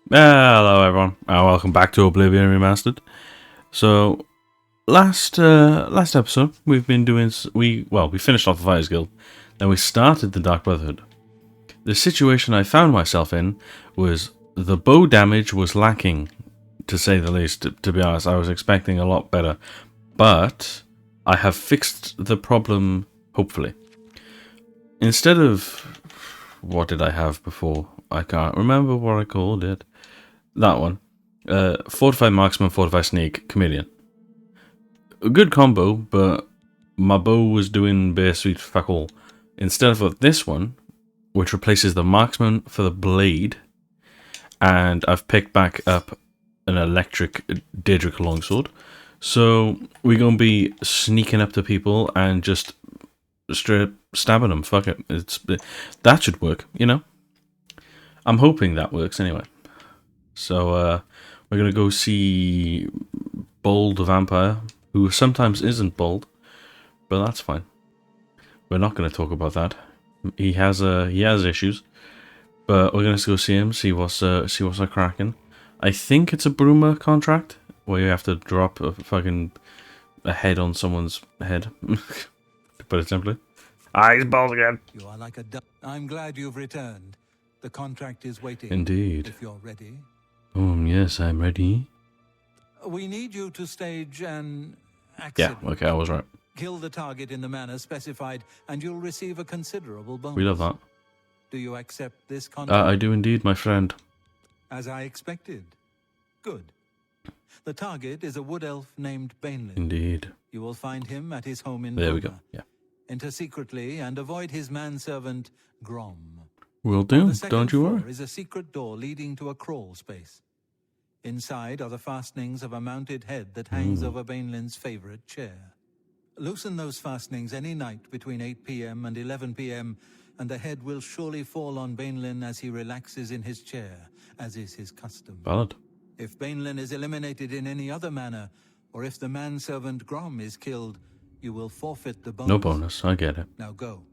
Hello everyone, welcome back to Oblivion Remastered. So last episode we've been doing we finished off the Fighters Guild, then we started the Dark Brotherhood. The situation I found myself in was the bow damage was lacking, to say the least. To be honest, I was expecting a lot better, but I have fixed the problem. Hopefully, instead of what did I have before? I can't remember what I called it. That one. Fortify Marksman, Fortify Sneak, Chameleon. A good combo, but my bow was doing basically fuck all. Instead of this one, which replaces the Marksman for the Blade, and I've picked back up an electric Daedric Longsword. So we're going to be sneaking up to people and just straight up stabbing them. Fuck it. That should work, you know? I'm hoping that works anyway. So, we're going to go see Bold the Vampire, who sometimes isn't bold, but that's fine. We're not going to talk about that. He has issues, but we're going to go see him, see what's cracking. I think it's a Bruma contract, where you have to drop a head on someone's head, to put it simply. He's bald again. You are like a duck. I'm glad you've returned. The contract is waiting. Indeed. If you're ready. Yes, I'm ready. We need you to stage an accident. Yeah, okay, I was right. Kill the target in the manner specified, and you'll receive a considerable bonus. We love that. Do you accept this contract? I do indeed, my friend. As I expected. Good. The target is a wood elf named Bainlin. Indeed. You will find him at his home in There Roma. we go, yeah. Enter secretly and avoid his manservant, Grom. Will do, The don't you worry. floor is a secret door leading to a crawl space. Inside are the fastenings of a mounted head that hangs over Bainlin's favorite chair. Loosen those fastenings any night between 8 p.m. and 11 p.m., and the head will surely fall on Bainlin as he relaxes in his chair, as is his custom. Valid. If Bainlin is eliminated in any other manner, or if the manservant Grom is killed, you will forfeit the bonus. No bonus, I get it. Now go,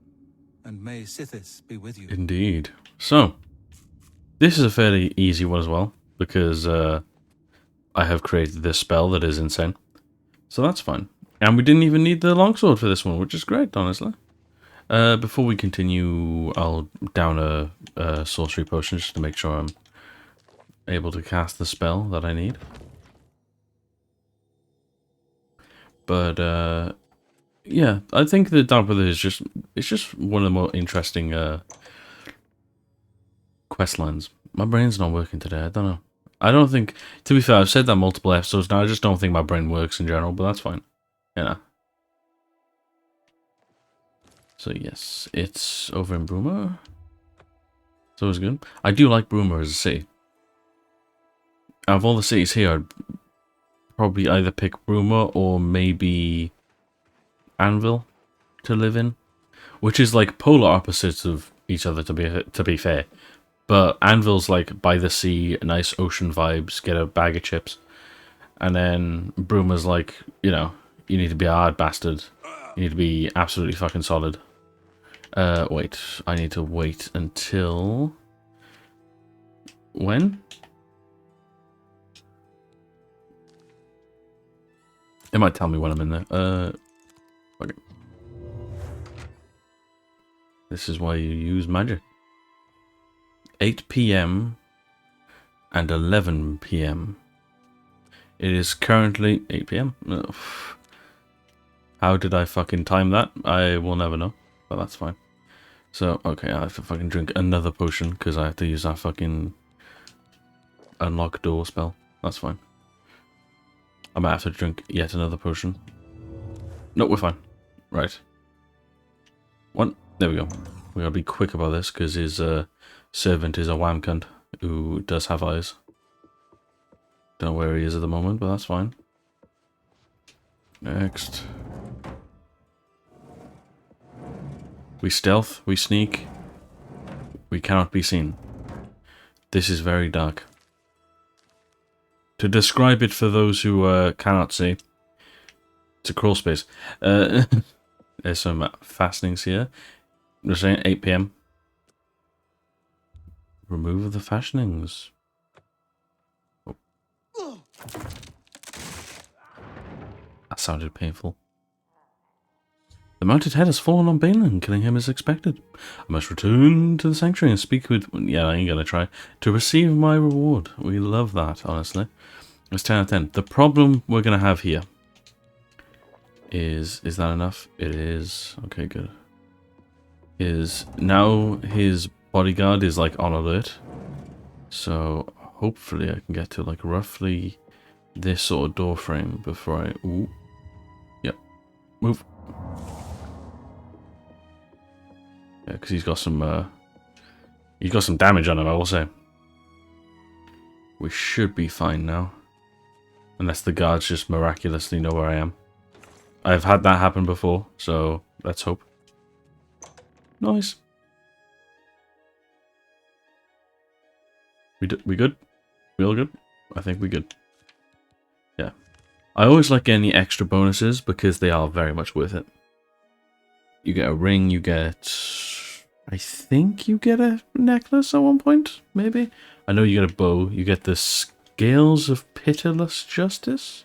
and may Sithis be with you. Indeed. So, this is a fairly easy one as well, because I have created this spell that is insane. So that's fine. And we didn't even need the longsword for this one, which is great, honestly. Before we continue, I'll down a sorcery potion just to make sure I'm able to cast the spell that I need. But, yeah, I think the Dark Brotherhood is just one of the more interesting quest lines. My brain's not working today, I don't know. I don't think, to be fair, I've said that multiple episodes now, I just don't think my brain works in general, but that's fine. You know. So yes, it's over in Bruma. It's always good. I do like Bruma as a city. Out of all the cities here, I'd probably either pick Bruma or maybe Anvil to live in, which is like polar opposites of each other to be fair. But Anvil's like by the sea, nice ocean vibes, get a bag of chips, and then Bruma's like, you know, you need to be a hard bastard, you need to be absolutely fucking solid. Wait, I need to wait until when? It might tell me when I'm in there. Okay. This is why you use magic. 8 p.m. and 11 p.m. It is currently 8 p.m. Ugh. How did I fucking time that? I will never know, but that's fine. So, okay, I have to fucking drink another potion because I have to use that fucking unlock door spell. That's fine. I might have to drink yet another potion. No, we're fine. Right. One. There we go. We gotta be quick about this because his servant is a wham cunt who does have eyes. Don't know where he is at the moment, but that's fine. Next. We stealth, we sneak. We cannot be seen. This is very dark. To describe it for those who cannot see, it's a crawl space. There's some fastenings here. We're saying 8 p.m. Remove the fastenings. That sounded painful. The mounted head has fallen on Balin. Killing him is expected. I must return to the sanctuary and speak with... Yeah, I ain't gonna try. To receive my reward. We love that, honestly. It's 10 out of 10. The problem we're gonna have here is... Is that enough? It is. Okay, good. Is now his bodyguard is like on alert. So hopefully I can get to like roughly this sort of door frame before I... Ooh. Yep. Move. Yeah, because he's got some damage on him, I will say. We should be fine now. Unless the guards just miraculously know where I am. I've had that happen before, so let's hope. Nice. We good? We all good? I think we good. Yeah. I always like getting the extra bonuses because they are very much worth it. You get a ring, you get... I think you get a necklace at one point, maybe? I know you get a bow. You get the Scales of Pitiless Justice?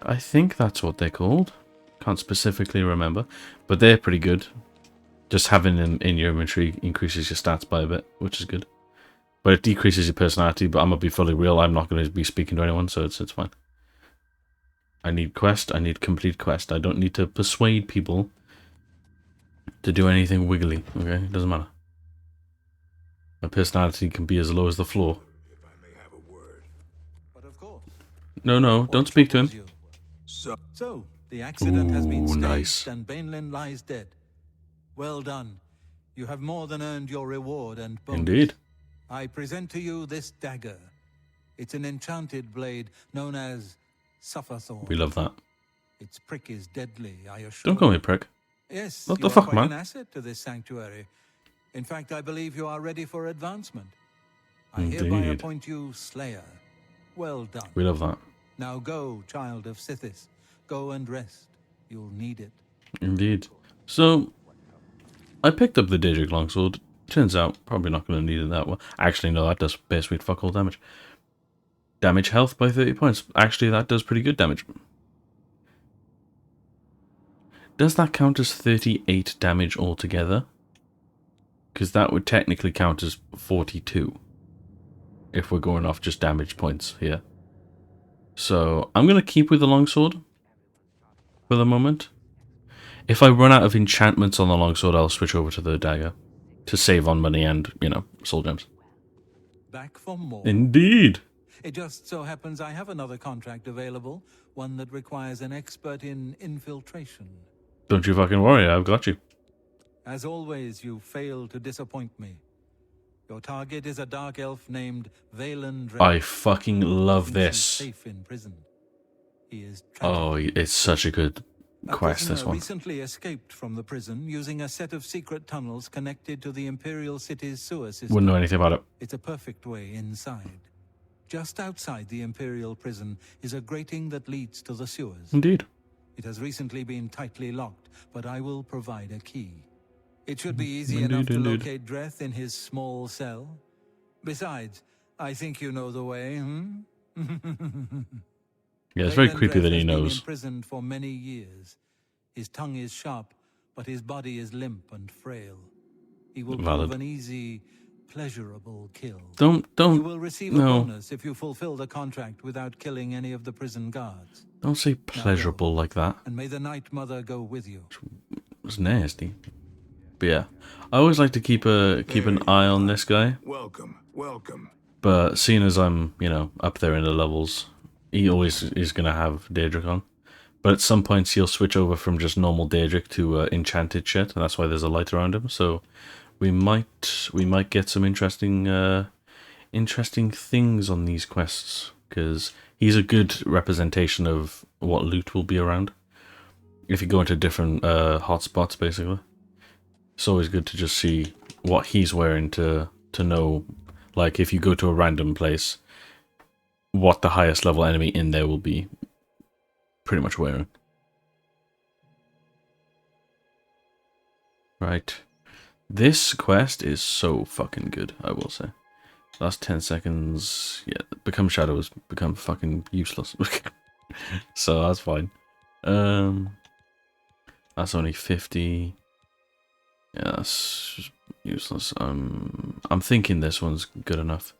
I think that's what they're called. Can't specifically remember. But they're pretty good. Just having them in your inventory increases your stats by a bit, which is good. But it decreases your personality, but I'm going to be fully real. I'm not going to be speaking to anyone, so it's fine. I need quest. I need complete quest. I don't need to persuade people to do anything wiggly, okay? It doesn't matter. My personality can be as low as the floor. But of course. No, don't speak to him. So, the accident has been staged nice. and Bainlin lies dead. Well done. You have more than earned your reward and bonus. Indeed. I present to you this dagger. It's an enchanted blade known as Sufferthorn. We love that. Its prick is deadly, I assure you. Don't call me a prick. Yes, What you the are fuck, quite man? an asset to this sanctuary. In fact, I believe you are ready for advancement. I hereby Indeed. appoint you Slayer. Well done. We love that. Now go, child of Sithis. Go and rest. You'll need it. Indeed. So, I picked up the Daedric Longsword. Turns out, probably not going to need it that well. Actually, no, that does bare sweet fuck all damage. Damage health by 30 points. Actually, that does pretty good damage. Does that count as 38 damage altogether? Because that would technically count as 42. If we're going off just damage points here. So, I'm going to keep with the longsword for the moment. If I run out of enchantments on the longsword, I'll switch over to the dagger. To save on money and, you know, soul gems. Back for more. Indeed. It just so happens I have another contract available, one that requires an expert in infiltration. Don't you fucking worry, I've got you. As always, you fail to disappoint me. Your target is a dark elf named Valen Drake. I fucking love Thinks he's this. safe in prison. He is Oh, it's such a good quest, this prisoner one. recently escaped from the prison using a set of secret tunnels connected to the Imperial City's sewer system. Wouldn't know anything about it. It's a perfect way inside. Just outside the Imperial prison is a grating that leads to the sewers. Indeed. It has recently been tightly locked, but I will provide a key. It should be easy Indeed, enough to indeed. locate Dreth in his small cell. Besides, I think you know the way, Yeah, it's very Valen creepy Dreth that he has been knows. imprisoned for many years. His tongue is sharp, but his body is limp and frail. He will Valid. prove an easy, pleasurable kill. Don't, You will receive a no. bonus if you fulfill the contract without killing any of the prison guards. Don't say pleasurable like that. And may the Night Mother go with you. It's nasty. But yeah, I always like to keep an eye on this guy. Welcome, welcome. But seeing as I'm, you know, up there in the levels, he always is gonna have Daedric on. But at some points he'll switch over from just normal Daedric to enchanted shit, and that's why there's a light around him. So we might get some interesting things on these quests, because he's a good representation of what loot will be around. If you go into different hotspots, basically. It's always good to just see what he's wearing to know, like, if you go to a random place, what the highest level enemy in there will be pretty much wearing. Right. This quest is so fucking good, I will say. Last 10 seconds. Yeah, become shadows. Become fucking useless. So that's fine. That's only 50. Yeah, that's just useless. I'm thinking this one's good enough.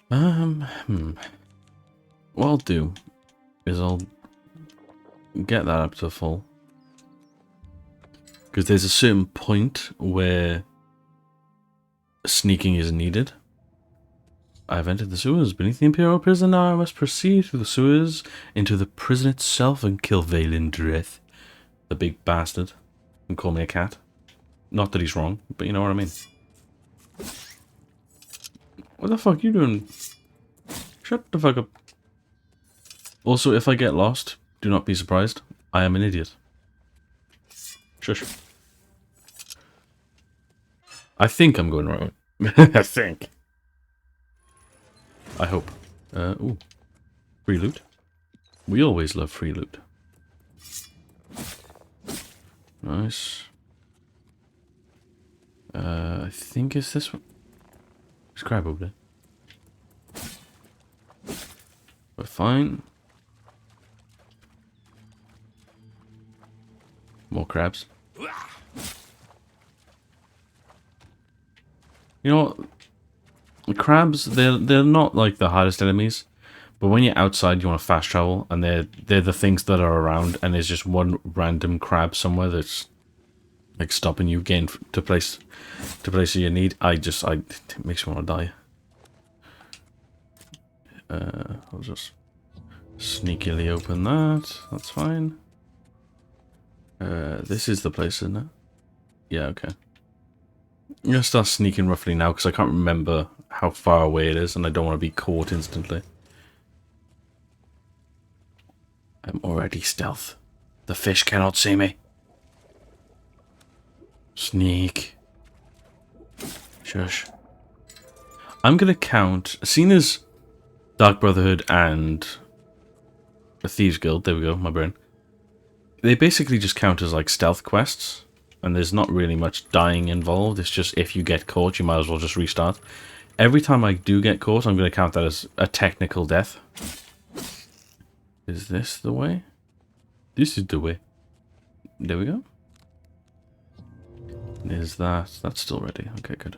What I'll do is I'll get that up to full. Because there's a certain point where sneaking is needed. I've entered the sewers beneath the Imperial prison. Now I must proceed through the sewers into the prison itself and kill Vaylin, the big bastard, and call me a cat. Not that he's wrong, but you know what I mean. What the fuck are you doing? Shut the fuck up. Also, if I get lost, do not be surprised. I am an idiot. Shush. I think I'm going the right way. I think. I hope. Ooh. Free loot. We always love free loot. Nice. I think it's this one. There's crab over there. We're fine. More crabs. You know what? The crabs, they're not like the hardest enemies, but when you're outside, you want to fast travel, and they're the things that are around, and there's just one random crab somewhere that's like stopping you getting to place you need. It makes me want to die. I'll just sneakily open that. That's fine. This is the place, isn't it? Yeah, okay. I'm gonna start sneaking roughly now because I can't remember how far away it is and I don't want to be caught instantly. I'm already stealth. The fish cannot see me. Sneak. Shush. I'm gonna count, seeing as Dark Brotherhood and a Thieves Guild, there we go, my brain. They basically just count as like stealth quests. And there's not really much dying involved. It's just if you get caught, you might as well just restart. Every time I do get caught, I'm going to count that as a technical death. Is this the way? This is the way. There we go. Is that? That's still ready. Okay, good.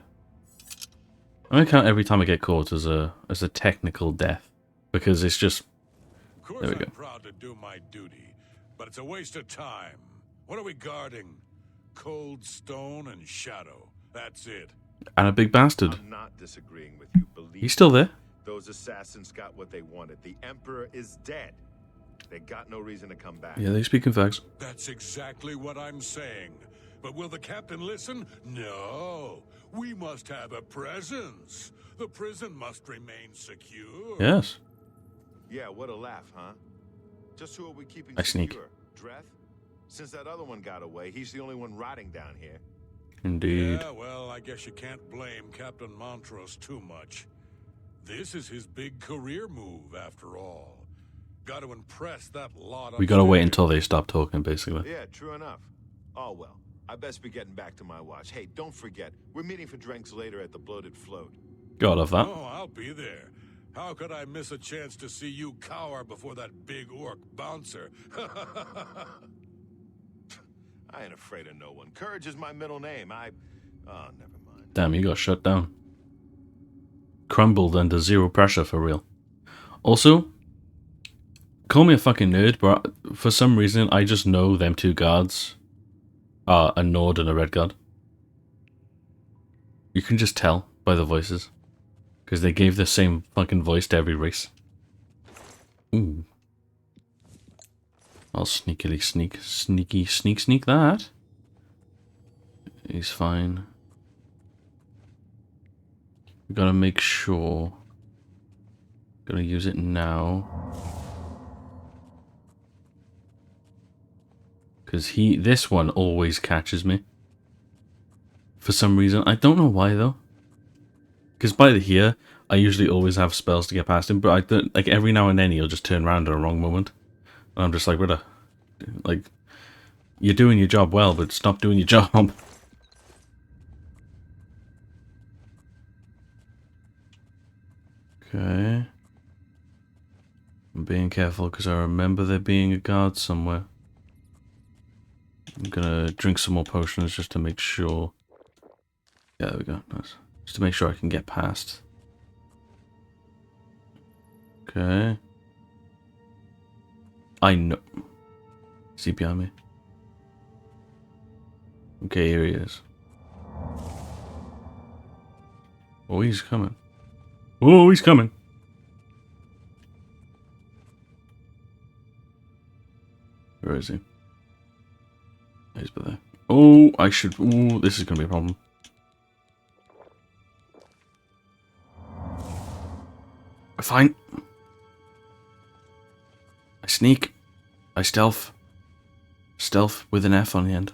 I'm going to count every time I get caught as a technical death. Because it's just... There we go. I'm proud to do my duty, but it's a waste of time. What are we guarding? Cold stone and shadow. That's it. And a big bastard. I'm not disagreeing with you. Believe He's still there. those assassins got what they wanted. The Emperor is dead. They got no reason to come back. Yeah, they speak in facts. That's exactly what I'm saying. But will the captain listen? No. We must have a presence. The prison must remain secure. Yes. Yeah, what a laugh, huh? Just who are we keeping I sneak. secure? Dreth? Since that other one got away, he's the only one rotting down here. Indeed. Yeah, well, I guess you can't blame Captain Montrose too much. This is his big career move, after all. Got to impress that lot. We gotta wait upstairs. until they stop talking, basically. Yeah, true enough. Oh, well. I best be getting back to my watch. Hey, don't forget, we're meeting for drinks later at the Bloated Float. Gotta love that. Oh, I'll be there. How could I miss a chance to see you cower before that big orc bouncer? I ain't afraid of no one. Courage is my middle name. Oh, never mind. Damn, you got shut down. Crumbled under zero pressure, for real. Also, call me a fucking nerd, but for some reason, I just know them two guards are a Nord and a Red Guard. You can just tell by the voices. Because they gave the same fucking voice to every race. Ooh. I'll sneak that. He's fine. We gotta make sure. Gonna use it now. Because this one always catches me. For some reason. I don't know why though. Because by here, I usually always have spells to get past him, but I don't, like every now and then he'll just turn around at a wrong moment. And I'm just like, brother, like, you're doing your job well, but stop doing your job. Okay. I'm being careful because I remember there being a guard somewhere. I'm gonna drink some more potions just to make sure. Yeah, there we go. Nice. Just to make sure I can get past. Okay. I know. Is he behind me? Okay, here he is. Oh, he's coming. Oh, he's coming. Where is he? He's by there. Oh, I should. Oh, this is going to be a problem. Fine. I sneak. I stealth. Stealth with an F on the end.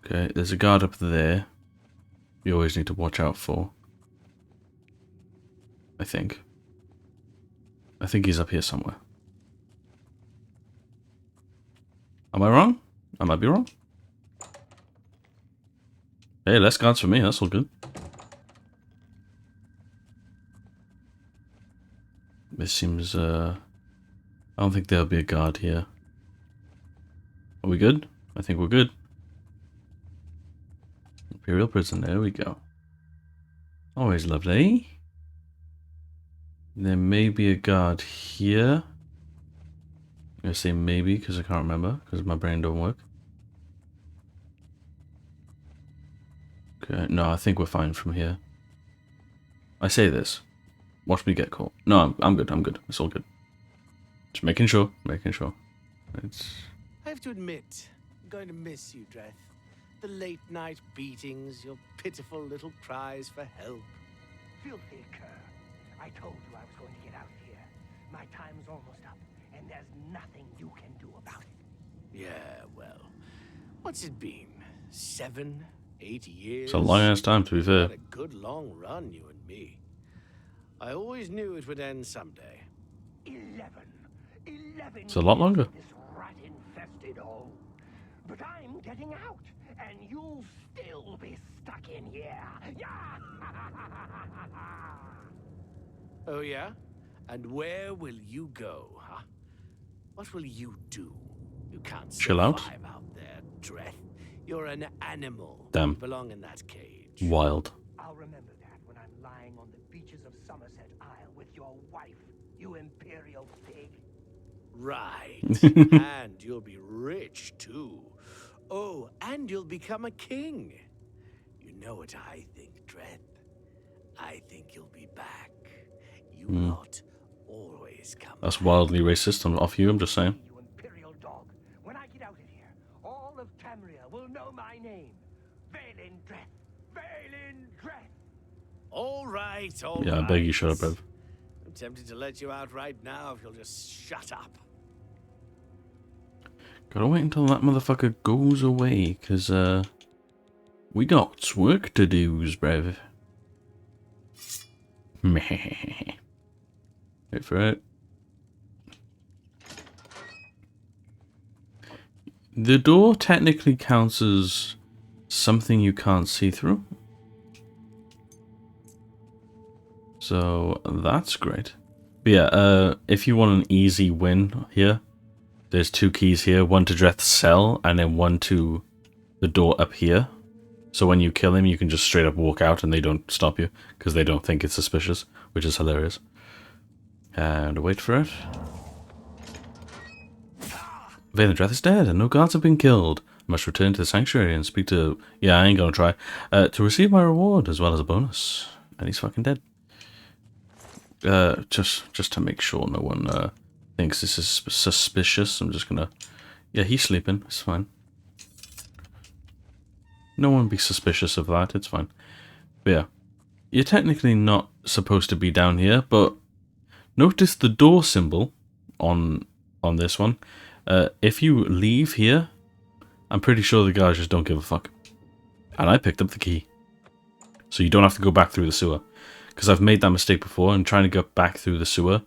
Okay, there's a guard up there. You always need to watch out for. I think. I think he's up here somewhere. Am I wrong? I might be wrong. Hey, less guards for me. That's all good. This seems, I don't think there'll be a guard here. Are we good? I think we're good. Imperial prison, there we go. Always lovely. There may be a guard here. I'm gonna say maybe because I can't remember because my brain don't work. Okay, no, I think we're fine from here. I say this. Watch me get caught. No, I'm good. I'm good. It's all good. Just making sure. Making sure. It's. I have to admit, I'm going to miss you, Dreth. The late night beatings, your pitiful little cries for help. Filthy cur. I told you I was going to get out of here. My time's almost up, and there's nothing you can do about it. Yeah, well, what's it been? 7, 8 years? It's a long ass time, to be fair. Had a good long run, you and me. I always knew it would end someday. 11 It's a lot longer. This rat-infested hole. But I'm getting out, and you'll still be stuck in here. Oh, yeah? And where will you go, huh? What will you do? You can't Chill out. survive out there, Dreth. You're an animal. Damn. You belong in that cage. Wild. I'll remember that when I'm lying on the beaches of Somerset Isle with your wife, you imperial pig. Right. And you'll be rich, too. Oh, and you'll become a king. You know what I think, Dreth? I think you'll be back. You lot always come That's back. wildly racist off you, I'm just saying. You imperial dog. When I get out of here, all of Tamriel will know my name. Valen Dreth. Valen Dreth. All right, all right. Yeah, I beg you shut up, Rev. I'm tempted to let you out right now if you'll just shut up. Gotta wait until that motherfucker goes away, because, we got work to do, bruv. Meh. Wait for it. The door technically counts as something you can't see through. So, that's great. But yeah, if you want an easy win here, there's 2 keys here. One to Dreth's cell, and then one to the door up here. So when you kill him, you can just straight up walk out and they don't stop you, because they don't think it's suspicious, which is hilarious. And wait for it. Valen Dreth is dead, and no guards have been killed. I must return to the sanctuary and speak to... Yeah, I ain't gonna try. To receive my reward, as well as a bonus. And he's fucking dead. Just to make sure no one thinks this is suspicious, I'm just gonna... Yeah, he's sleeping. It's fine. No one be suspicious of that. It's fine. But yeah, you're technically not supposed to be down here, but notice the door symbol on this one. If you leave here, I'm pretty sure the guys just don't give a fuck. And I picked up the key. So you don't have to go back through the sewer. Because I've made that mistake before, and trying to get back through the sewer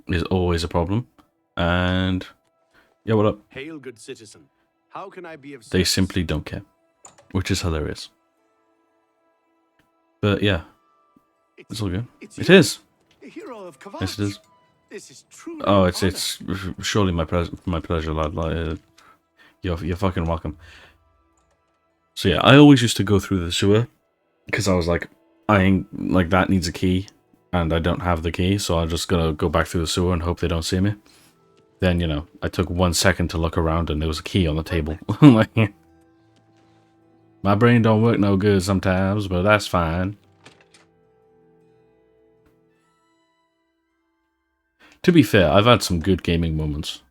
is always a problem. And yeah, what up? Hail, good citizen. How can I be of They service? simply don't care. Which is hilarious. But yeah. It's all good. It's It you, is. the hero of Kvatch. Yes, it is. This is truly Oh, an it's surely my pleasure, lad. Like, you're fucking welcome. So yeah, I always used to go through the sewer because I was like, I ain't like that needs a key, and I don't have the key, so I'm just gonna go back through the sewer and hope they don't see me. Then you know, I took 1 second to look around, and there was a key on the table. Like, my brain don't work no good sometimes, but that's fine. To be fair, I've had some good gaming moments.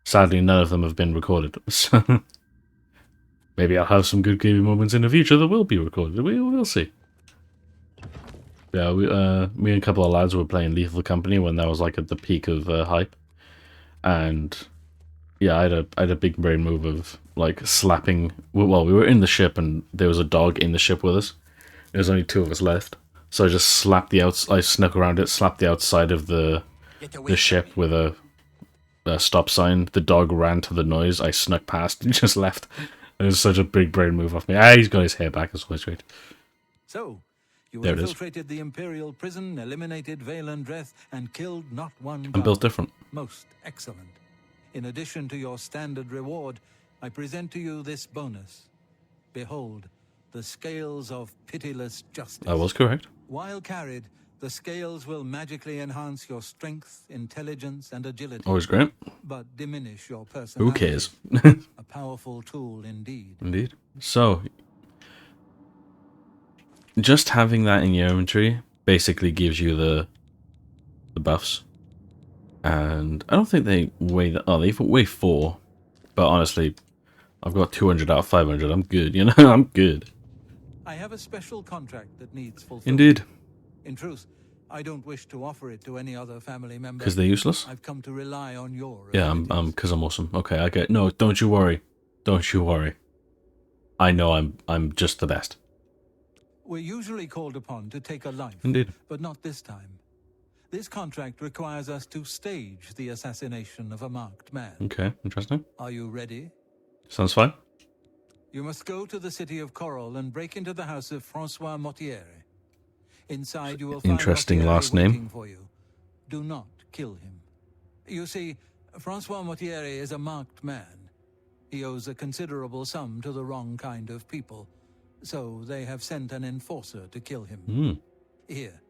Sadly, none of them have been recorded. So maybe I'll have some good gaming moments in the future that will be recorded. We'll see. Yeah, me and a couple of lads were playing Lethal Company when that was like at the peak of hype, and yeah, I had a big brain move of like slapping. Well, we were in the ship and there was a dog in the ship with us. There's only 2 of us left, so I just slapped the outs. I snuck around it, slapped the outside of the ship with a stop sign. The dog ran to the noise. I snuck past and just left. It was such a big brain move off me. He's got his hair back. It's always great. So, you There it is. infiltrated the Imperial prison, eliminated Vale and Dreth, and killed not one I'm guard. built different. Most excellent. In addition to your standard reward, I present to you this bonus. Behold, the scales of pitiless justice. I was correct. While carried, the scales will magically enhance your strength, intelligence, and agility. Always great. But diminish your Who personality. cares? A powerful tool indeed. Indeed. So, just having that in your inventory basically gives you the buffs. And I don't think they weigh that. Oh, they weigh 4. But honestly, I've got 200 out of 500. I'm good, you know? I'm good. I have a special contract that needs fulfillment. Indeed. In truth, I don't wish to offer it to any other family member. Because they're useless? I've come to rely on your Yeah, abilities. because I'm awesome. Okay, I get. No, don't you worry. Don't you worry. I know I'm just the best. We're usually called upon to take a life. Indeed. But not this time. This contract requires us to stage the assassination of a marked man. Okay, interesting. Are you ready? Sounds fine. You must go to the city of Coral and break into the house of Francois Mortieri. Inside you will find Interesting Mortieri last name. waiting for you. Do not kill him. You see, Francois Mortieri is a marked man. He owes a considerable sum to the wrong kind of people, so they have sent an enforcer to kill him. Here,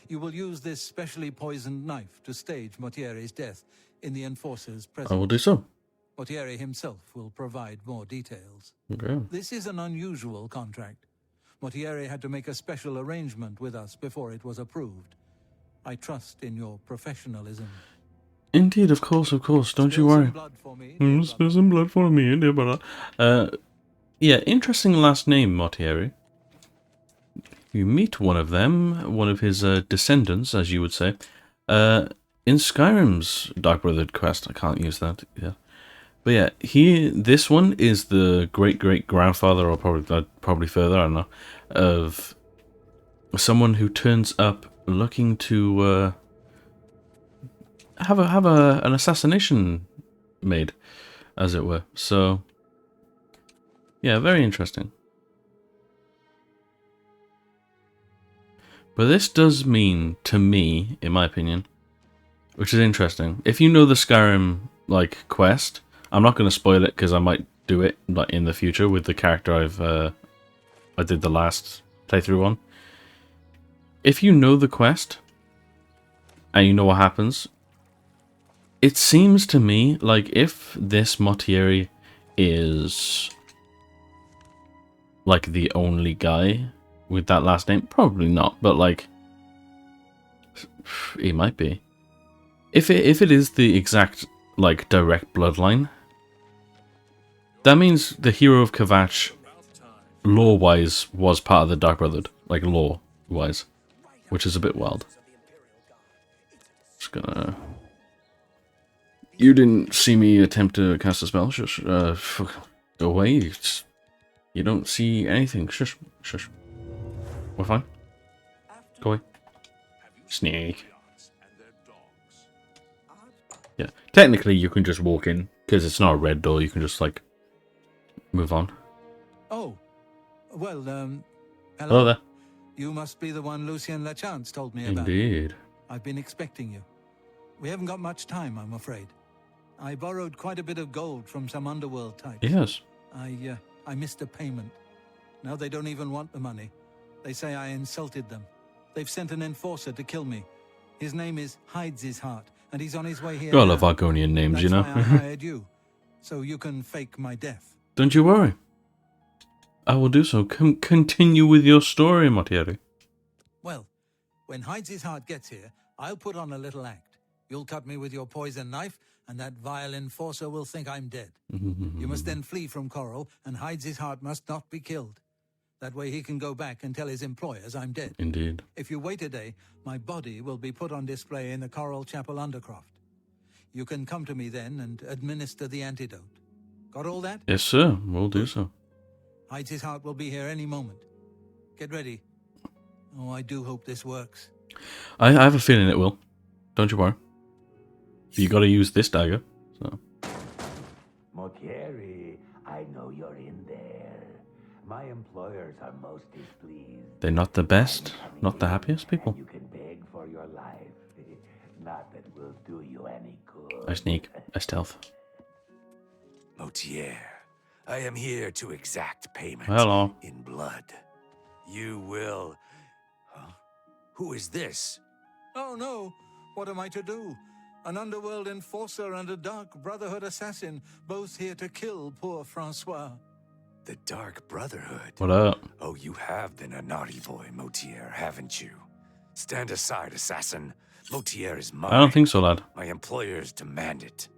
you will use this specially poisoned knife to stage Mortieri's death in the enforcer's presence. I will do so. Mortieri himself will provide more details. Okay. This is an unusual contract. Mortieri had to make a special arrangement with us before it was approved. I trust in your professionalism. Indeed, of course. Don't you worry. Blood for me, dear Spill some blood for me, dear brother. Yeah, interesting last name, Mortieri. You meet one of them, one of his descendants, as you would say, in Skyrim's Dark Brotherhood quest. I can't use that. Yeah, but yeah, this one is the great grandfather, or probably further, I don't know, of someone who turns up looking to have an assassination made, as it were. So yeah, very interesting. But this does mean, to me, in my opinion, which is interesting, if you know the Skyrim like quest, I'm not going to spoil it because I might do it like in the future with the character I did the last playthrough on. If you know the quest and you know what happens, it seems to me like if this Mortieri is like the only guy with that last name, probably not, but like he might be. If it is the exact like direct bloodline, that means the hero of Kvatch, lore-wise, was part of the Dark Brotherhood, like lore-wise, which is a bit wild. Just gonna. You didn't see me attempt to cast a spell. Shush. Go away. You don't see anything. Shush. Shush. We're fine. Go away. Snake. Yeah. Technically, you can just walk in, because it's not a red door. You can just, like, move on. Oh, well, Hello there. You must be the one Lucien Lachance told me about. Indeed. I've been expecting you. We haven't got much time, I'm afraid. I borrowed quite a bit of gold from some underworld types. Yes. I missed a payment. Now they don't even want the money. They say I insulted them. They've sent an enforcer to kill me. His name is Hides' Heart, and he's on his way here. Gotta love Argonian names, That's you know. why I hired you, so you can fake my death. Don't you worry. I will do so. Continue with your story, Montieri. Well, when Hides' Heart gets here, I'll put on a little act. You'll cut me with your poison knife, and that vile enforcer will think I'm dead. You must then flee from Coral, and Hides' Heart must not be killed. That way he can go back and tell his employers I'm dead. Indeed. If you wait a day, my body will be put on display in the Coral Chapel Undercroft. You can come to me then and administer the antidote. Got all that? Yes, sir. We'll do so. Hides' Heart will be here any moment. Get ready. Oh, I do hope this works. I have a feeling it will. Don't you worry. You gotta use this dagger. So. Montieri, I know you're in there. My employers are most displeased. They're not the best, not the happiest people. You can beg for your life. Not that will do you any good. I sneak. I stealth. Motier, I am here to exact payment. Hello. In blood. You will... Huh? Who is this? Oh no! What am I to do? An underworld enforcer and a dark brotherhood assassin, both here to kill poor Francois. The Dark Brotherhood. What up? Oh, you have been a naughty boy, Motier, haven't you? Stand aside, assassin. Motier is mine. I don't think so, lad. My employers demand it.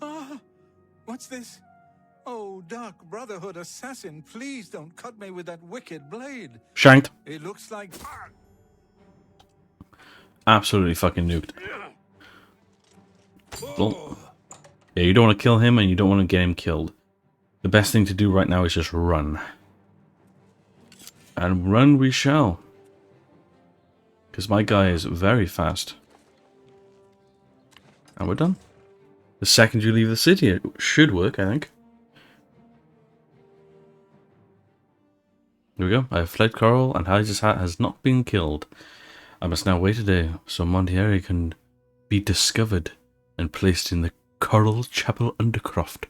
Ah! What's this? Oh, Dark Brotherhood assassin, please don't cut me with that wicked blade. Shanked. It looks like... Absolutely fucking nuked. Well, yeah, you don't want to kill him and you don't want to get him killed. The best thing to do right now is just run. And run we shall. Because my guy is very fast. And we're done. The second you leave the city, it should work, I think. Here we go. I have fled Coral and Hides' Hat has not been killed. I must now wait a day so Montieri can be discovered and placed in the Coral Chapel Undercroft.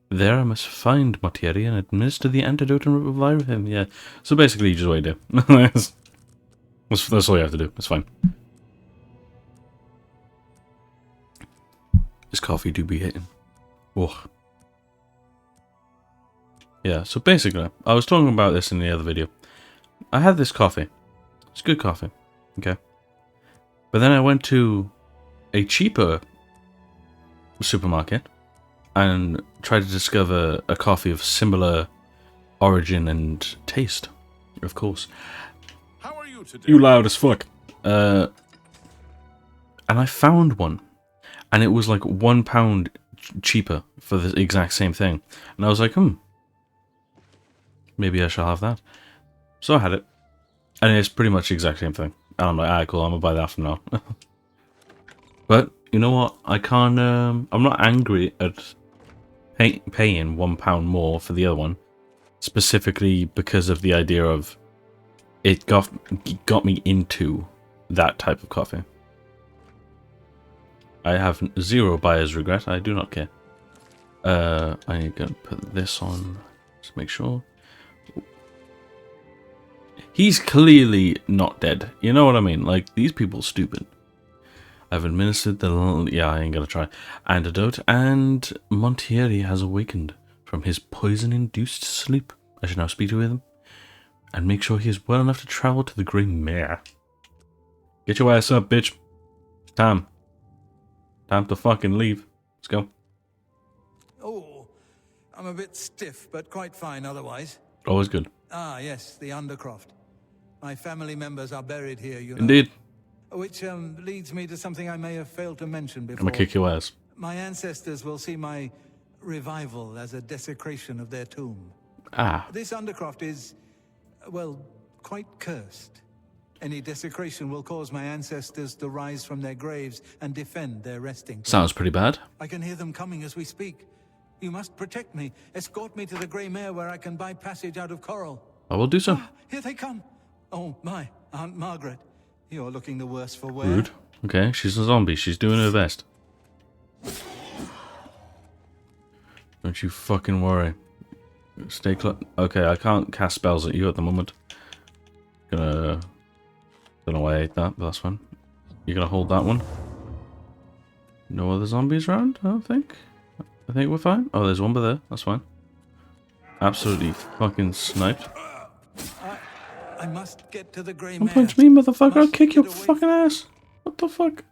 There I must find Montieri and administer the antidote and revive him. Yeah. So basically you just wait there. That's all you have to do. It's fine. This coffee do be hitting. Oh. Yeah, so basically, I was talking about this in the other video. I had this coffee. It's good coffee. Okay. But then I went to a cheaper supermarket and tried to discover a coffee of similar origin and taste. Of course. How are you today? You loud as fuck. And I found one. And it was like £1 cheaper for the exact same thing. And I was like, maybe I shall have that. So I had it. And it's pretty much the exact same thing. And I'm like, alright, cool, I'm gonna buy that from now. But, you know what? I can't, I'm not angry at paying £1 more for the other one. Specifically because of the idea of it got me into that type of coffee. I have zero buyer's regret. I do not care. I'm gonna put this on. Just make sure. He's clearly not dead. You know what I mean? Like, these people are stupid. I've administered the... Yeah, I ain't gonna try. Antidote, and Montieri has awakened from his poison-induced sleep. I should now speak to him and make sure he is well enough to travel to the Grey Mare. Get your ass up, bitch. Time to fucking leave. Let's go. Oh, I'm a bit stiff, but quite fine otherwise. Always good. Ah, yes, the Undercroft. My family members are buried here, you know. Indeed. Which leads me to something I may have failed to mention before. I'm gonna kick your ass. My ancestors will see my revival as a desecration of their tomb. Ah. This Undercroft is, well, quite cursed. Any desecration will cause my ancestors to rise from their graves and defend their resting place. Sounds pretty bad. I can hear them coming as we speak. You must protect me. Escort me to the Grey Mare where I can buy passage out of Coral. I will do so. Ah, here they come. Oh, my. Aunt Margaret, you're looking the worse for wear. Rude. Okay, she's a zombie. She's doing her best. Don't you fucking worry. Stay close. Okay, I can't cast spells at you at the moment. Don't know why I ate that, but that's fine. You're gonna hold that one. No other zombies around, I don't think. I think we're fine. Oh, there's one by there. That's fine. Absolutely fucking sniped. I must get to the Grey Don't Mare. punch me, motherfucker. I'll Must kick your get away fucking ass. What the fuck?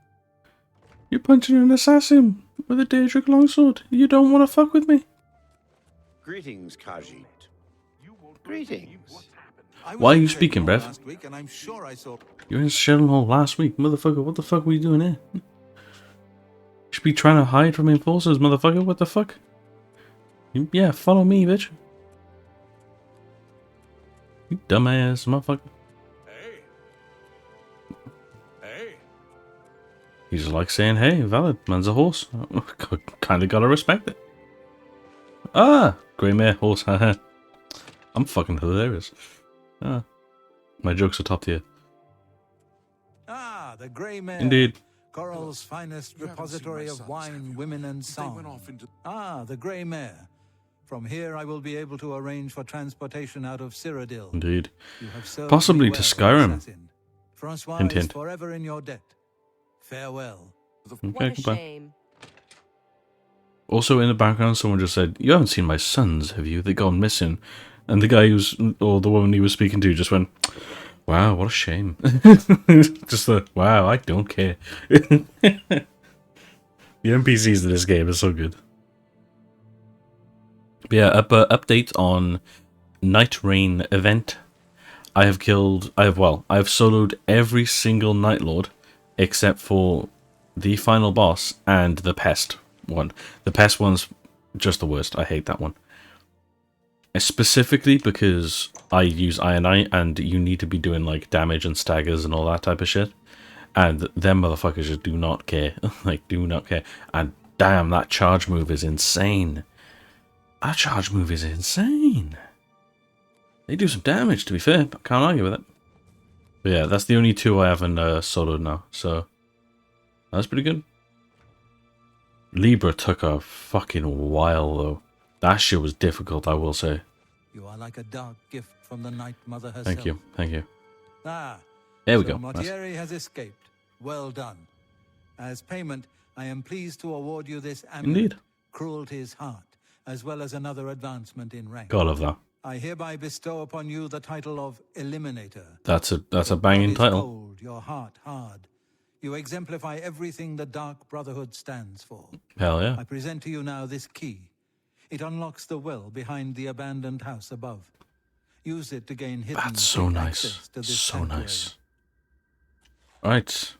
You're punching an assassin with a Daedric longsword. You don't want to fuck with me. Greetings, Khajiit. Greetings. I was Why are in you speaking, Shellenhall bruv? last week, and I'm sure I saw. You were in Shellenhall last week. Motherfucker, what the fuck were you doing here? You should be trying to hide from enforcers, motherfucker. What the fuck? Yeah, follow me, bitch. You dumbass motherfucker. Hey. Hey. He's like saying, hey, valid. Man's a horse. Kinda gotta respect it. Ah! Grey mare horse, haha. I'm fucking hilarious. Ah. My jokes are top tier. Ah, the Grey Mare. Indeed. Coral's finest repository of wine, women, and song. Ah, the Grey Mare. From here, I will be able to arrange for transportation out of Cyrodiil. Indeed. You have served Possibly me to well, Skyrim. assassin. Francois Hint, is hint. forever in your debt. Farewell. Okay, What a goodbye. shame. Also in the background, someone just said, you haven't seen my sons, have you? They gone missing. And the guy who's, or the woman he was speaking to just went, wow, what a shame. Just the, wow, I don't care. The NPCs in this game are so good. But yeah, update on Night Rain event. I have soloed every single Night Lord except for the final boss and the Pest one. The Pest one's just the worst. I hate that one. Specifically because I use Ionite and you need to be doing like damage and staggers and all that type of shit. And them motherfuckers just do not care. Like, do not care. And damn, that charge move is insane. That charge move is insane. They do some damage, to be fair. But can't argue with it. But yeah, that's the only two I haven't soloed now. So, that's pretty good. Libra took a fucking while, though. That shit was difficult, I will say. You are like a dark gift from the Night Mother herself. Thank you, thank you. Ah, There we so go. Nice. Mortieri has escaped. Well done. As payment, I am pleased to award you this amulet, Indeed. Cruelty's Heart, as well as another advancement in rank. God love that. I hereby bestow upon you the title of Eliminator. That's a Your banging blood is title. cold, your heart hard. You exemplify everything the Dark Brotherhood stands for. Hell yeah. I present to you now this key. It unlocks the well behind the abandoned house above. Use it to gain hidden That's so quick nice. access to this So sanctuary. nice. Right.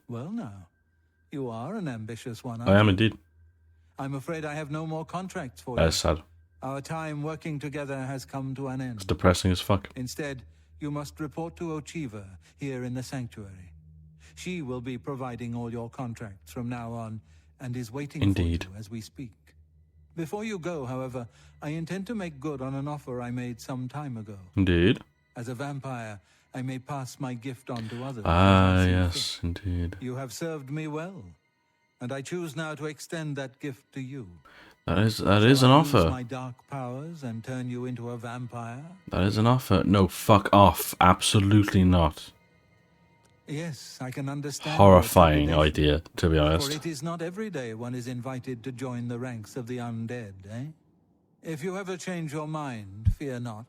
Well now, you are an ambitious one, I aren't am you? indeed. I'm afraid I have no more contracts for That's you. sad. Our time working together has come to an It's end. depressing as fuck. Instead, you must report to Ochiva here in the sanctuary. She will be providing all your contracts from now on and is waiting Indeed. for you as we speak. Before you go, however, I intend to make good on an offer I made some time ago. Indeed. As a vampire, I may pass my gift on to others. Ah, as I see yes, fit. indeed. You have served me well, and I choose now to extend that gift to you. That is Shall an I use offer. my dark powers and turn you into a vampire? That is an offer. No, fuck off. Absolutely not. Yes, I can understand. Horrifying your trepidation, idea, to be For honest. it is not every day one is invited to join the ranks of the undead, eh? If you ever change your mind, fear not.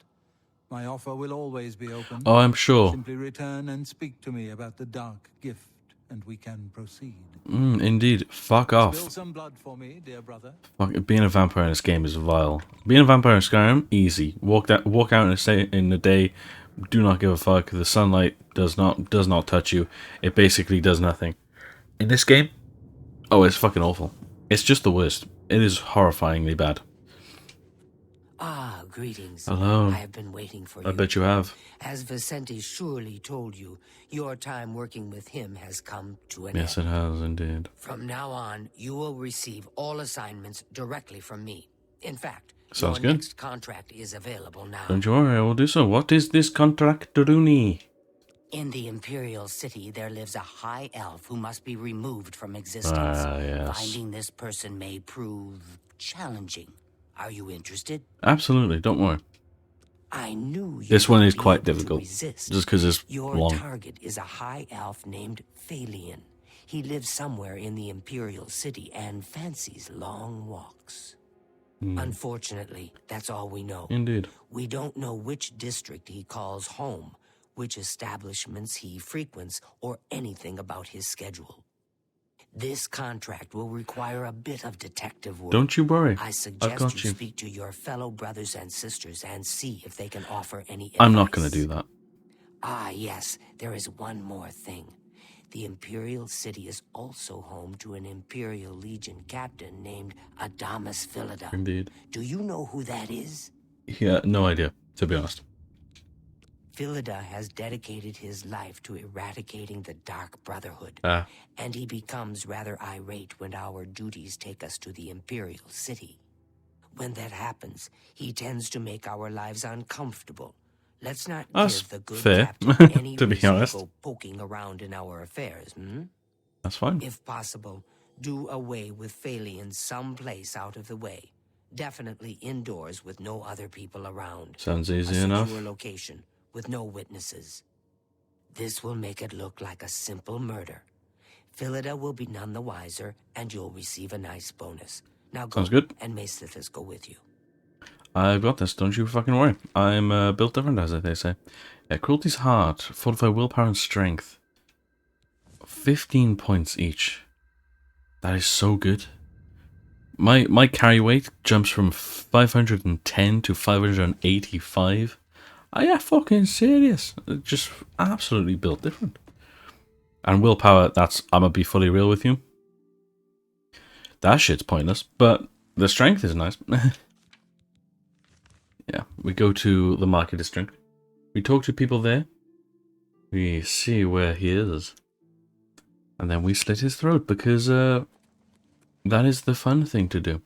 My offer will always be open. Oh, I'm sure. Simply return and speak to me about the dark gift, and we can proceed. Indeed. Fuck Spill off. some blood for me, dear brother. Fuck, being a vampire in this game is vile. Being a vampire in Skyrim, easy. Walk out in the day. Do not give a fuck. The sunlight does not touch you. It basically does nothing. In this game, oh, it's fucking awful. It's just the worst. It is horrifyingly bad. Ah, greetings. Hello. I have been waiting for you. I bet you have. As Vicente surely told you, your time working with him has come to an Yes, end. it has indeed. From now on, you will receive all assignments directly from me. In fact, Sounds your good. next contract is available now. Don't you worry, I will do so. What is this contract, Daruni? In the Imperial City, there lives a high elf who must be removed from existence. Yes. Finding this person may prove challenging. Are you interested? Absolutely, don't worry. I knew you This one would is be quite able to difficult, resist. just because it's Your long. target is a high elf named Phalion. He lives somewhere in the Imperial City and fancies long walks. Unfortunately, that's all we know. Indeed. We don't know which district he calls home, which establishments he frequents, or anything about his schedule. This contract will require a bit of detective work. Don't you worry. I I've suggest got you you. speak to your fellow brothers and sisters and see if they can offer any advice. I'm not going to do that. Ah, yes, there is one more thing. The Imperial City is also home to an Imperial Legion captain named Adamus Philida. Indeed. Do you know who that is? Yeah, no idea, to be honest. Philida has dedicated his life to eradicating the Dark Brotherhood, Ah. and he becomes rather irate when our duties take us to the Imperial City. When that happens, he tends to make our lives uncomfortable. Let's not That's give the good fair, captain any to be reason honest. to go poking around in our affairs, That's fine. If possible, do away with Phalion someplace out of the way. Definitely indoors with no other people around. Sounds easy A enough. secure location with no witnesses. This will make it look like a simple murder. Philida will be none the wiser, and you'll receive a nice bonus. Now go, Sounds good. and may Sithis go with you. I've got this, don't you fucking worry. I'm built different, as they say. Yeah, cruelty's hard. Fortify willpower and strength. 15 points each. That is so good. My carry weight jumps from 510 to 585. Are you fucking serious? Just absolutely built different. And willpower, I'm gonna be fully real with you. That shit's pointless, but the strength is nice. Yeah, we go to the market district. We talk to people there. We see where he is. And then we slit his throat because that is the fun thing to do.